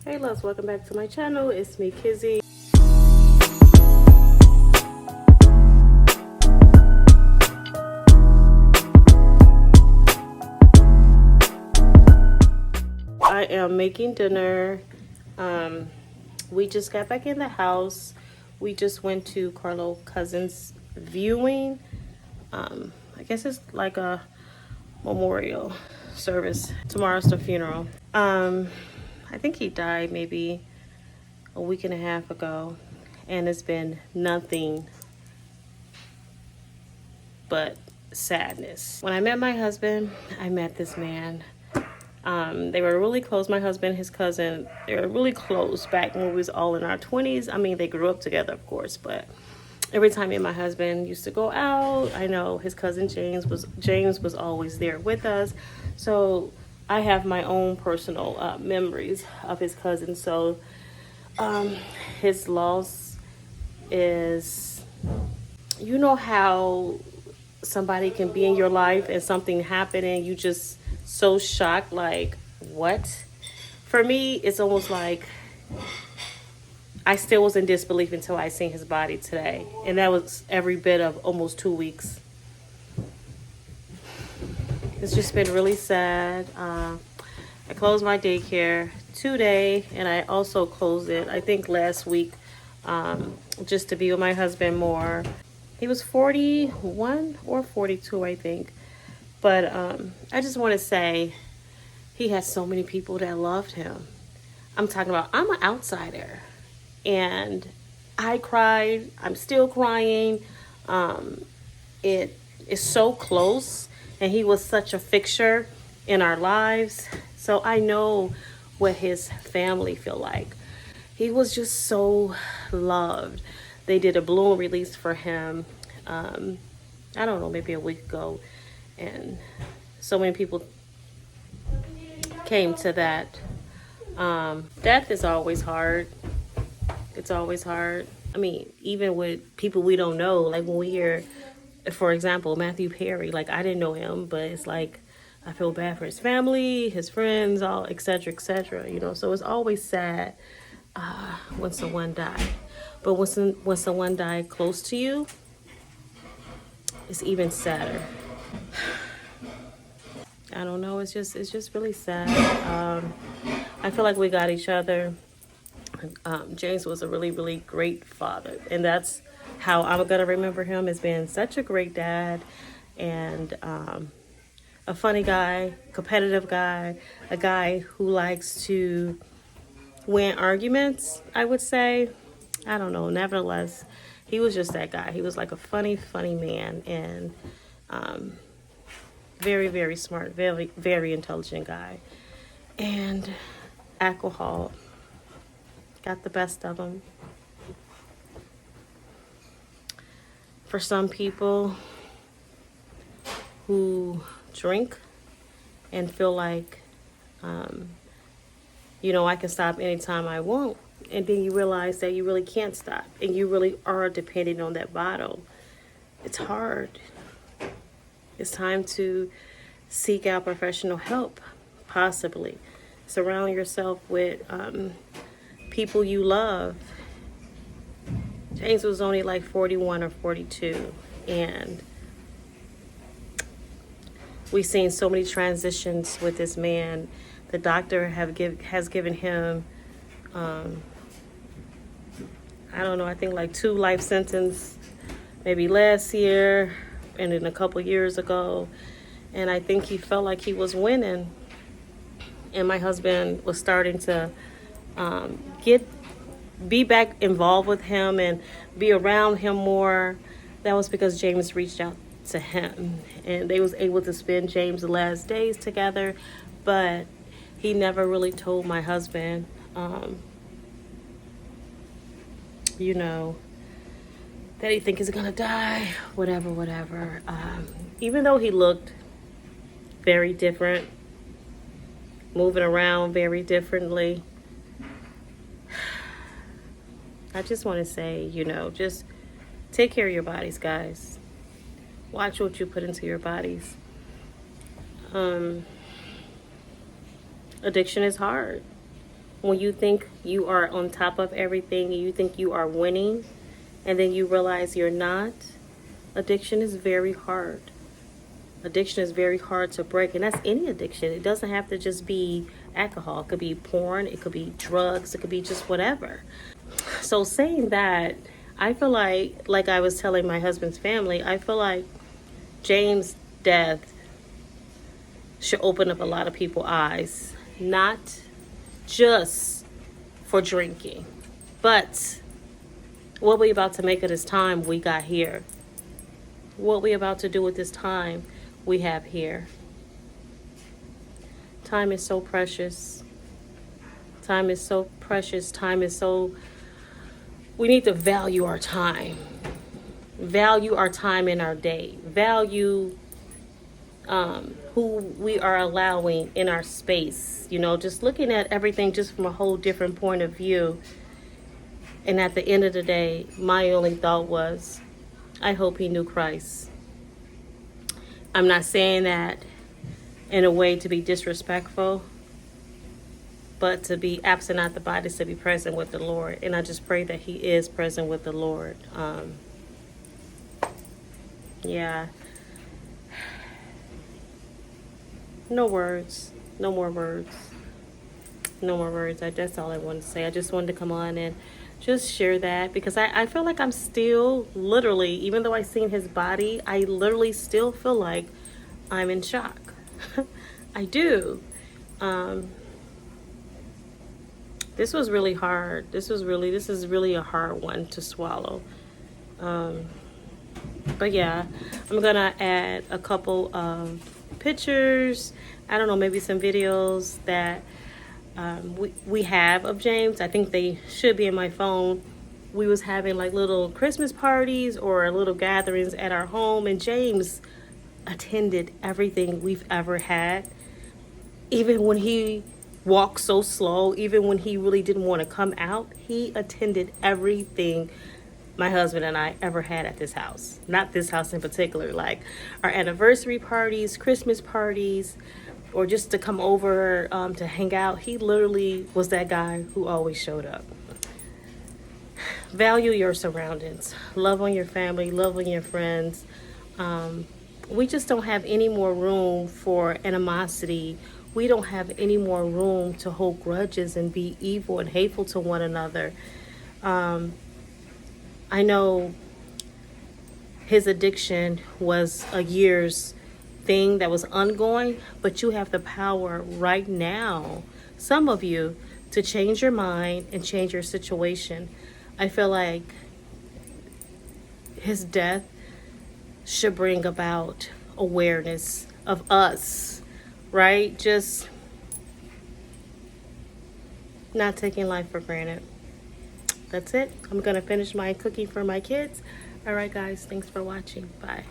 Hey loves, welcome back to my channel. It's me, Kizzy. I am making dinner. We just got back in the house. We just went to Carlo Cousin's viewing. I guess it's like a memorial service. Tomorrow's the funeral. I think he died maybe a week and a half ago, and it's been nothing but sadness. When I met my husband, I met this man. They were really close. My husband, his cousin, they were really close back when we was all in our 20s. I mean, they grew up together, of course, but every time me and my husband used to go out, I know his cousin James was always there with us. So I have my own personal memories of his cousin. So his loss is, you know how somebody can be in your life and something happened and you just so shocked, like, what? For me, it's almost like I still was in disbelief until I seen his body today. And that was every bit of almost 2 weeks. It's just been really sad. I closed my daycare today, and I also closed it, I think, last week, just to be with my husband more. He was 41 or 42, I think. But I just want to say he had so many people that loved him. I'm talking about, I'm an outsider. And I cried. I'm still crying. It is so close. And he was such a fixture in our lives. So I know what his family feel like. He was just so loved. They did a balloon release for him, I don't know, maybe a week ago. And so many people came to that. Death is always hard. It's always hard. I mean, even with people we don't know, like when we hear, for example, Matthew Perry, like I didn't know him, but it's like I feel bad for his family, his friends, all etc., you know. So it's always sad when someone dies. But when someone died close to you, it's even sadder. I don't know. It's just really sad. I feel like we got each other. James was a really, really great father, and that's how I'm gonna remember him, as being such a great dad, and a funny guy, competitive guy, a guy who likes to win arguments, I would say. I don't know. Nevertheless, he was just that guy. He was like a funny man, and very, very smart, very, very intelligent guy. And alcohol got the best of him. For some people who drink and feel like, I can stop anytime I want, and then you realize that you really can't stop, and you really are depending on that bottle. It's hard. It's time to seek out professional help, possibly. Surround yourself with people you love. James was only like 41 or 42, and we've seen so many transitions with this man. The doctor has given him, I don't know, I think like 2 life sentences, maybe last year and then a couple years ago. And I think he felt like he was winning. And my husband was starting to be back involved with him and be around him more. That was because James reached out to him, and they was able to spend James' last days together. But he never really told my husband, that he think he's gonna die, whatever. Even though he looked very different, moving around very differently, I just want to say, just take care of your bodies, guys. Watch what you put into your bodies. Addiction is hard. When you think you are on top of everything and you think you are winning, and then you realize you're not, addiction is very hard. Addiction is very hard to break, and that's any addiction. It doesn't have to just be alcohol. It could be porn, it could be drugs, it could be just whatever. So saying that, I feel like I was telling my husband's family, I feel like James' death should open up a lot of people's eyes, not just for drinking, but what we about to make of this time we got here. What we about to do with this time we have here. Time is so precious. Time is so precious. Time is so... We need to value our time. Value our time in our day. Value who we are allowing in our space. You know, just looking at everything just from a whole different point of view. And at the end of the day, my only thought was, I hope he knew Christ. I'm not saying that in a way to be disrespectful, but to be absent at the body is to be present with the Lord. And I just pray that he is present with the Lord. Yeah. No words. No more words. No more words. That's all I wanted to say. I just wanted to come on and just share that, because I feel like I'm still literally, even though I seen his body, I literally still feel like I'm in shock. I do. This was really hard. This is really a hard one to swallow. But yeah, I'm gonna add a couple of pictures. I don't know, maybe some videos that we have of James. I think they should be in my phone. We was having like little Christmas parties or little gatherings at our home, and James attended everything we've ever had. Even when he walked so slow, even when he really didn't want to come out, he attended everything my husband and I ever had at this house. Not this house in particular, like our anniversary parties, Christmas parties, or just to come over to hang out. He literally was that guy who always showed up. Value your surroundings. Love on your family, love on your friends. We just don't have any more room for animosity. We don't have any more room to hold grudges and be evil and hateful to one another. I know his addiction was a year's thing that was ongoing, but you have the power right now, some of you, to change your mind and change your situation. I feel like his death should bring about awareness of us, right? Just not taking life for granted. That's it. I'm gonna finish my cooking for my kids. All right, guys, thanks for watching. Bye.